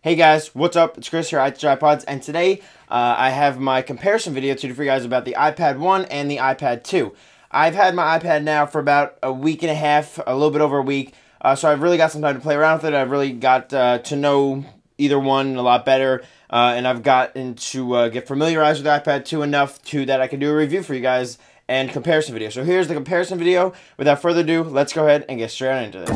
Hey guys, what's up? It's Chris here, iTouchiPodz, and today I have my comparison video to do for you guys about the iPad 1 and the iPad 2. I've had my iPad now for about a week and a half, a little bit over a week, so I've really got some time to play around with it. I've really got to know either one a lot better, and I've gotten to get familiarized with the iPad 2 enough that I can do a review for you guys and comparison video. So here's the comparison video. Without further ado, let's go ahead and get straight on into this.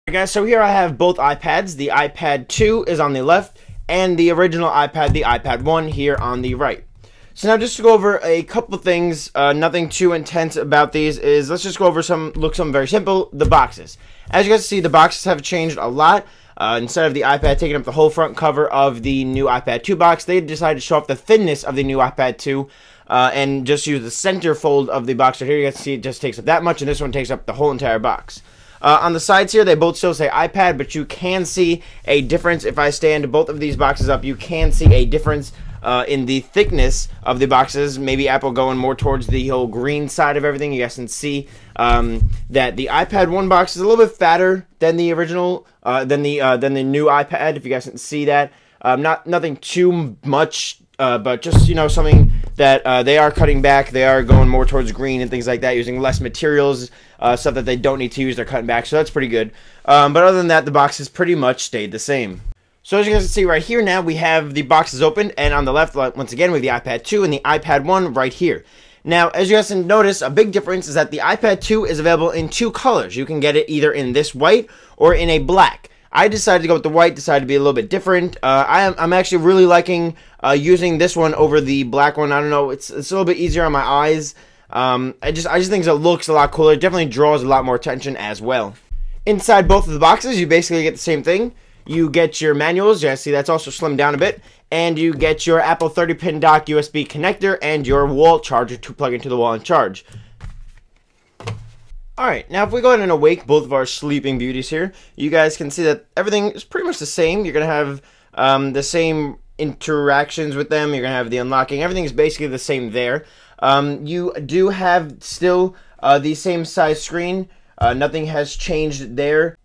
Alright guys, so here I have both iPads. The iPad 2 is on the left, and the original iPad, the iPad 1, here on the right. So now just to go over a couple of things, nothing too intense about these, let's just go over something very simple, the boxes. As you guys see, the boxes have changed a lot. Instead of the iPad taking up the whole front cover of the new iPad 2 box, they decided to show off the thinness of the new iPad 2 and just use the center fold of the box. So here you guys see it just takes up that much, and this one takes up the whole entire box. On the sides here, they both still say iPad, but you can see a difference. If I stand both of these boxes up, you can see a difference in the thickness of the boxes. Maybe Apple going more towards the whole green side of everything. You guys can see that the iPad 1 box is a little bit fatter than the original, than the new iPad. If you guys can see that, nothing too much, but just something that they are cutting back. They are going more towards green and things like that, using less materials, stuff that they don't need to use. They're cutting back, so that's pretty good. But other than that, the boxes pretty much stayed the same. So as you guys can see right here now, we have the boxes open, and on the left, once again, we have the iPad 2 and the iPad 1 right here. Now, as you guys can notice, a big difference is that the iPad 2 is available in two colors. You can get it either in this white or in a black. I decided to go with the white, decided to be a little bit different. I'm actually really liking using this one over the black one. I don't know, it's a little bit easier on my eyes. I just think it looks a lot cooler. It definitely draws a lot more attention as well. Inside both of the boxes, you basically get the same thing. You get your manuals, yeah, see that's also slimmed down a bit, and you get your Apple 30-pin dock USB connector and your wall charger to plug into the wall and charge. Alright, now if we go ahead and awake both of our sleeping beauties here, you guys can see that everything is pretty much the same. You're going to have the same interactions with them. You're going to have the unlocking. Everything is basically the same there. You do have still the same size screen. Nothing has changed there.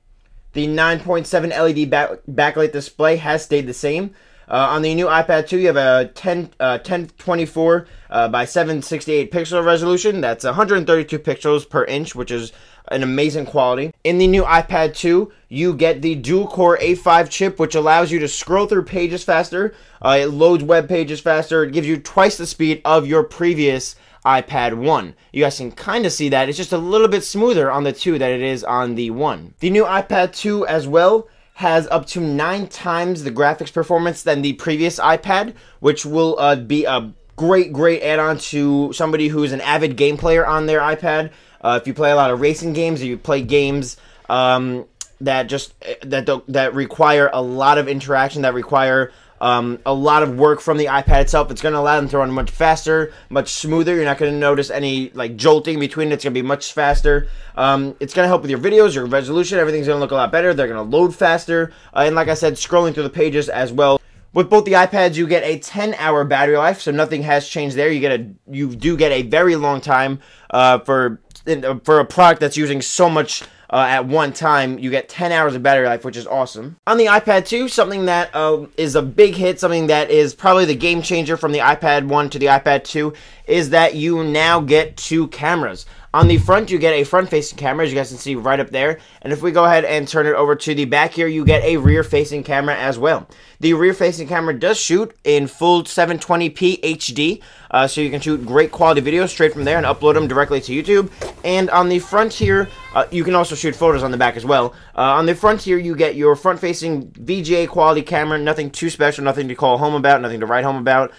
The 9.7 LED backlight display has stayed the same. On the new iPad 2, you have a 1024 by 768 pixel resolution. That's 132 pixels per inch, which is an amazing quality. In the new iPad 2, you get the dual-core A5 chip, which allows you to scroll through pages faster. It loads web pages faster. It gives you twice the speed of your previous iPad 1. You guys can kind of see that. It's just a little bit smoother on the 2 than it is on the 1. The new iPad 2 as well has up to 9 times the graphics performance than the previous iPad, which will be a great add-on to somebody who's an avid game player on their iPad. If you play a lot of racing games, or you play games that require a lot of interaction, that require a lot of work from the iPad itself, it's going to allow them to run much faster, much smoother. You're not going to notice any jolting between it. It's going to be much faster. It's going to help with your videos, your resolution. Everything's going to look a lot better. They're going to load faster. And like I said, scrolling through the pages as well. With both the iPads, you get a 10-hour battery life, so nothing has changed there. You do get a very long time for a product that's using so much at one time. You get 10 hours of battery life, which is awesome. On the iPad 2, something that is a big hit, something that is probably the game changer from the iPad 1 to the iPad 2, is that you now get 2 cameras. On the front, you get a front-facing camera, as you guys can see right up there. And if we go ahead and turn it over to the back here, you get a rear-facing camera as well. The rear-facing camera does shoot in full 720p HD, so you can shoot great quality videos straight from there and upload them directly to YouTube. And on the front here, you can also shoot photos on the back as well. On the front here, you get your front-facing VGA quality camera, nothing too special, nothing to call home about, nothing to write home about.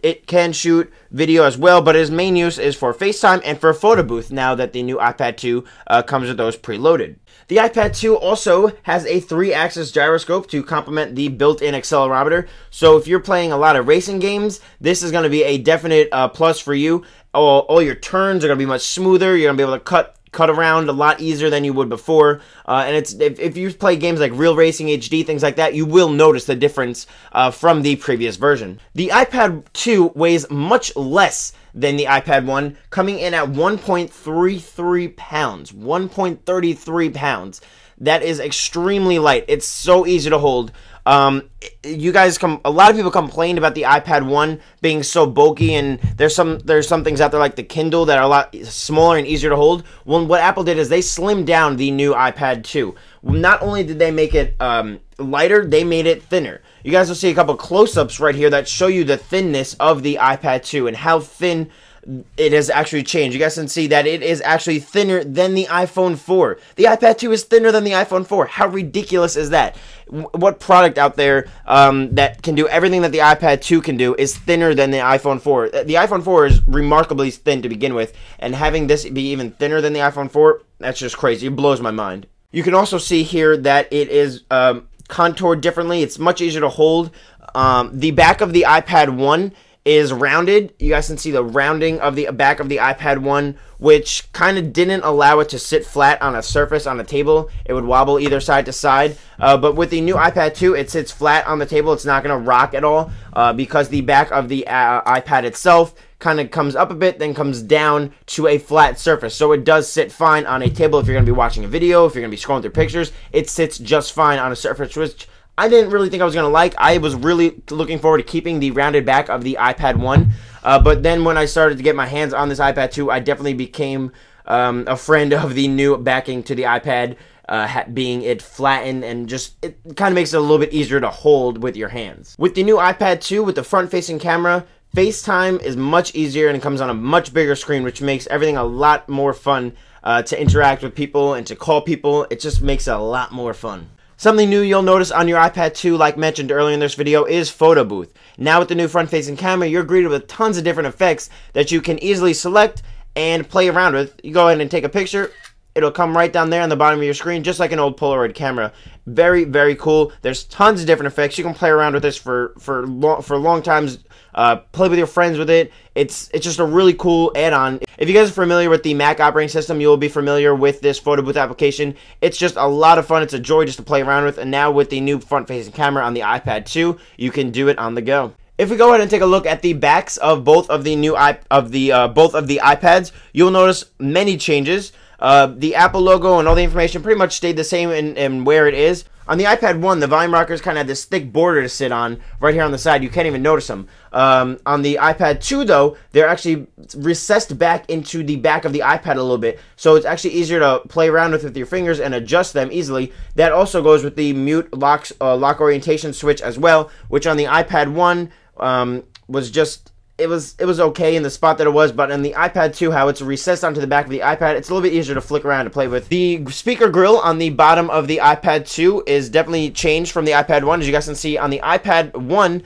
It can shoot video as well, but its main use is for FaceTime and for photo booth now that the new iPad 2 comes with those preloaded. The iPad 2 also has a 3-axis gyroscope to complement the built-in accelerometer, so if you're playing a lot of racing games, this is going to be a definite plus for you. All your turns are going to be much smoother. You're going to be able to cut cut around a lot easier than you would before. And it's if you play games like Real Racing HD, things like that, you will notice the difference from the previous version. The iPad 2 weighs much less than the iPad 1, coming in at 1.33 pounds. 1.33 pounds. That is extremely light. It's so easy to hold. You guys a lot of people complained about the iPad 1 being so bulky, and there's some things out there like the Kindle that are a lot smaller and easier to hold. Well, what Apple did is they slimmed down the new iPad 2. Not only did they make it lighter, they made it thinner. You guys will see a couple close-ups right here that show you the thinness of the iPad 2 and how thin it has actually changed. You guys can see that it is actually thinner than the iPhone 4. The iPad 2 is thinner than the iPhone 4. How ridiculous is that? What product out there that can do everything that the iPad 2 can do is thinner than the iPhone 4? The iPhone 4 is remarkably thin to begin with, and having this be even thinner than the iPhone 4, that's just crazy. It blows my mind. You can also see here that it is contoured differently. It's much easier to hold. The back of the iPad 1 is rounded. You guys can see the rounding of the back of the iPad 1, which kind of didn't allow it to sit flat on a surface on a table. It would wobble either side to side. But with the new iPad 2, it sits flat on the table. It's not going to rock at all because the back of the iPad itself kind of comes up a bit, then comes down to a flat surface. So it does sit fine on a table if you're going to be watching a video, if you're going to be scrolling through pictures. It sits just fine on a surface, which I didn't really think I was going to like. I was really looking forward to keeping the rounded back of the iPad 1. But then when I started to get my hands on this iPad 2, I definitely became a friend of the new backing to the iPad, being it flattened, and just it kind of makes it a little bit easier to hold with your hands. With the new iPad 2, with the front-facing camera, FaceTime is much easier and it comes on a much bigger screen, which makes everything a lot more fun to interact with people and to call people. It just makes it a lot more fun. Something new you'll notice on your iPad 2, like mentioned earlier in this video, is Photo Booth. Now with the new front-facing camera, you're greeted with tons of different effects that you can easily select and play around with. You go ahead and take a picture. It'll come right down there on the bottom of your screen, just like an old Polaroid camera. Very, very cool. There's tons of different effects. You can play around with this for long times. Play with your friends with it. It's just a really cool add-on. If you guys are familiar with the Mac operating system, you will be familiar with this Photo Booth application. It's just a lot of fun. It's a joy just to play around with. And now with the new front-facing camera on the iPad 2, you can do it on the go. If we go ahead and take a look at the backs of both of the iPads, you'll notice many changes. The Apple logo and all the information pretty much stayed the same in where it is. On the iPad 1, the volume rockers kind of had this thick border to sit on right here on the side. You can't even notice them. On the iPad 2, though, they're actually recessed back into the back of the iPad a little bit. So it's actually easier to play around with your fingers and adjust them easily. That also goes with the mute lock orientation switch as well, which on the iPad 1 was just... It was okay in the spot that it was, but on the iPad 2, how it's recessed onto the back of the iPad, it's a little bit easier to flick around to play with. The speaker grill on the bottom of the iPad 2 is definitely changed from the iPad 1. As you guys can see, on the iPad 1,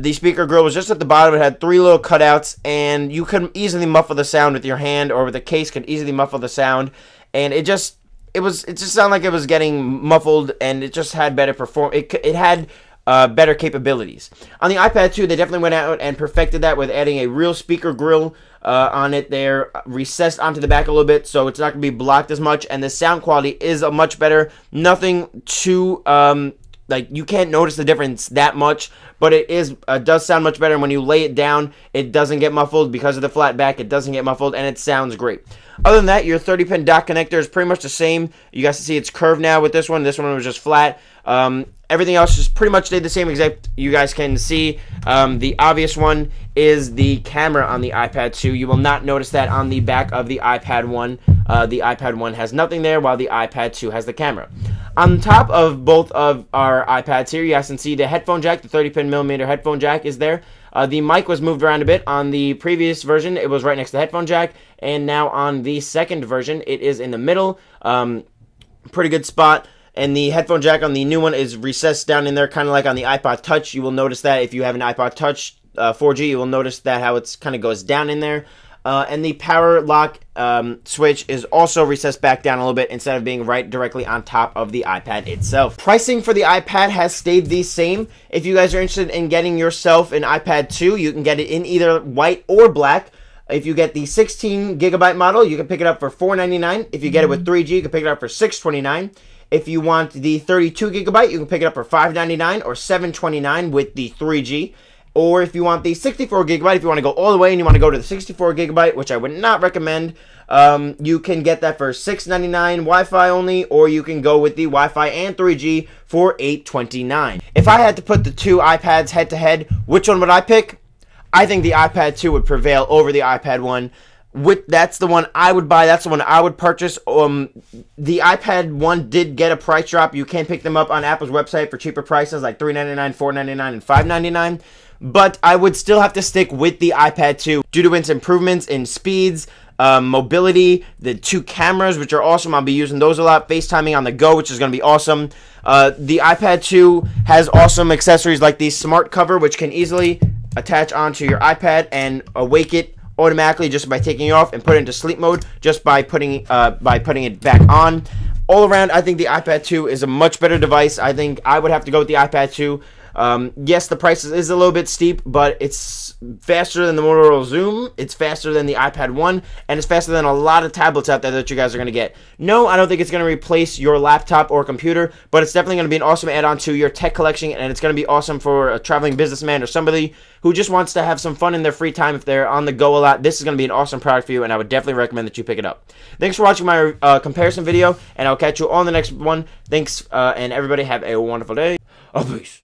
the speaker grill was just at the bottom. It had 3 little cutouts, and you could easily muffle the sound with your hand, or with a case could easily muffle the sound, and it just sounded like it was getting muffled, and it just had better it had better capabilities. On the iPad 2, they definitely went out and perfected that with adding a real speaker grill on it there, recessed onto the back a little bit, so it's not going to be blocked as much, and the sound quality is a much better. Nothing too, like, you can't notice the difference that much, but it does sound much better, and when you lay it down, it doesn't get muffled. Because of the flat back, it doesn't get muffled, and it sounds great. Other than that, your 30-pin dock connector is pretty much the same. You guys can see it's curved now with this one. This one was just flat. Everything else just pretty much stayed the same, except you guys can see the obvious one is the camera on the iPad 2. You will not notice that on the back of the iPad 1. The iPad 1 has nothing there, while the iPad 2 has the camera. On top of both of our iPads here, you guys can see the headphone jack, the 30-pin millimeter headphone jack is there. The mic was moved around a bit. On the previous version, it was right next to the headphone jack, and now on the second version, it is in the middle. Pretty good spot. And the headphone jack on the new one is recessed down in there, kind of like on the iPod Touch. You will notice that if you have an iPod Touch 4G, you will notice that how it's kind of goes down in there. And the power lock switch is also recessed back down a little bit instead of being right directly on top of the iPad itself. Pricing for the iPad has stayed the same. If you guys are interested in getting yourself an iPad 2, you can get it in either white or black. If you get the 16 gigabyte model, you can pick it up for $499. If you get it with 3G, you can pick it up for $629. If you want the 32 gigabyte, you can pick it up for $599 or $729 with the 3G. Or if you want the 64 gigabyte, if you want to go all the way and you want to go to the 64 gigabyte, which I would not recommend, you can get that for $699 Wi-Fi only, or you can go with the Wi-Fi and 3G for $829. If I had to put the two iPads head to head, which one would I pick? I think the iPad 2 would prevail over the iPad 1. That's the one I would buy. That's the one I would purchase. The iPad 1 did get a price drop. You can pick them up on Apple's website for cheaper prices like $399, $499, and $599. But I would still have to stick with the iPad 2 due to its improvements in speeds, mobility, the two cameras, which are awesome. I'll be using those a lot. FaceTiming on the go, which is going to be awesome. The iPad 2 has awesome accessories like the smart cover, which can easily attach onto your iPad and awake it automatically just by taking it off and put it into sleep mode just by putting it back on. All around, I think the iPad 2 is a much better device. I think I would have to go with the iPad 2. Yes, the price is a little bit steep, but it's faster than the Motorola Zoom, it's faster than the iPad 1, and it's faster than a lot of tablets out there that you guys are going to get. No, I don't think it's going to replace your laptop or computer, but it's definitely going to be an awesome add-on to your tech collection, and it's going to be awesome for a traveling businessman or somebody who just wants to have some fun in their free time if they're on the go a lot. This is going to be an awesome product for you, and I would definitely recommend that you pick it up. Thanks for watching my comparison video, and I'll catch you on the next one. Thanks, and everybody have a wonderful day. Peace.